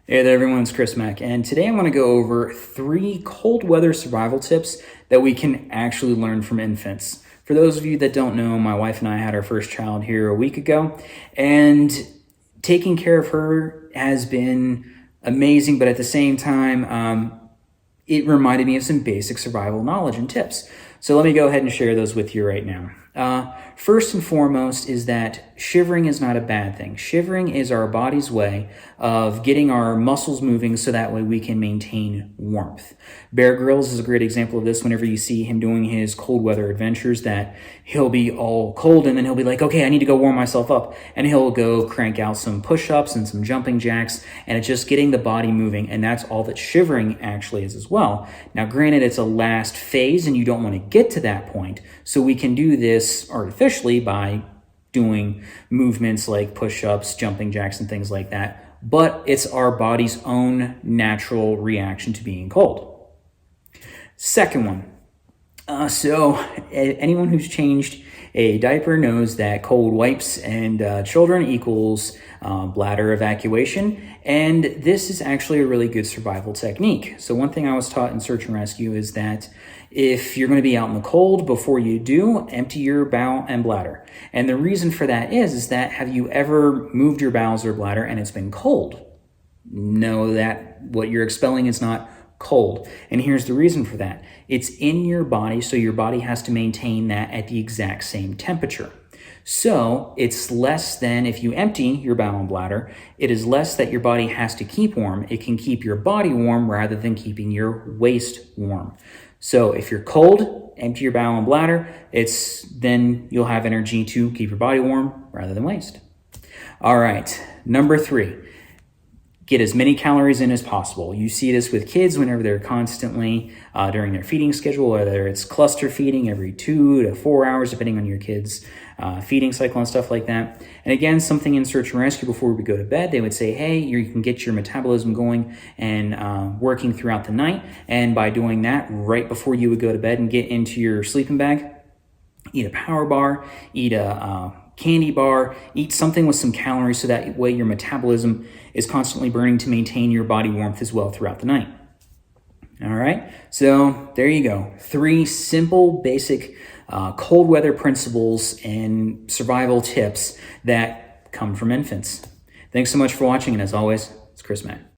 Hey there everyone, it's Chris Mack, and today I'm going to go over 3 cold weather survival tips that we can actually learn from infants. For those of you that don't know, my wife and I had our first child here a week ago, and taking care of her has been amazing, but at the same time, it reminded me of some basic survival knowledge and tips. So let me go ahead and share those with you right now. First and foremost is that shivering is not a bad thing. Shivering is our body's way of getting our muscles moving so that way we can maintain warmth. Bear Grylls is a great example of this. Whenever you see him doing his cold weather adventures, that he'll be all cold and then he'll be like, okay, I need to go warm myself up. And he'll go crank out some push-ups and some jumping jacks, and it's just getting the body moving, and that's all that shivering actually is as well. Now, granted, it's a last phase and you don't want to get to that point, so we can do this artificially by doing movements like push-ups, jumping jacks, and things like that, but it's our body's own natural reaction to being cold. Second one, so anyone who's changed a diaper knows that cold wipes and children equals bladder evacuation, and this is actually a really good survival technique. So one thing I was taught in search and rescue is that if you're going to be out in the cold, before you do, empty your bowel and bladder. And the reason for that is that, have you ever moved your bowels or bladder and it's been cold? Know that what you're expelling is not cold. And here's the reason for that. It's in your body, so your body has to maintain that at the exact same temperature. So it's less than, if you empty your bowel and bladder, it is less that your body has to keep warm. It can keep your body warm rather than keeping your waist warm. So if you're cold, empty your bowel and bladder. Then you'll have energy to keep your body warm rather than waste. All right, number 3. Get as many calories in as possible. You see this with kids whenever they're constantly during their feeding schedule, whether it's cluster feeding every 2 to 4 hours, depending on your kid's feeding cycle and stuff like that. And again, something in search and rescue before we go to bed, they would say, hey, you can get your metabolism going and working throughout the night. And by doing that right before you would go to bed and get into your sleeping bag, eat a power bar, eat a candy bar, eat something with some calories so that way your metabolism is constantly burning to maintain your body warmth as well throughout the night. All right, so there you go. 3 simple, basic cold weather principles and survival tips that come from infants. Thanks so much for watching, and as always, it's Chris Mack.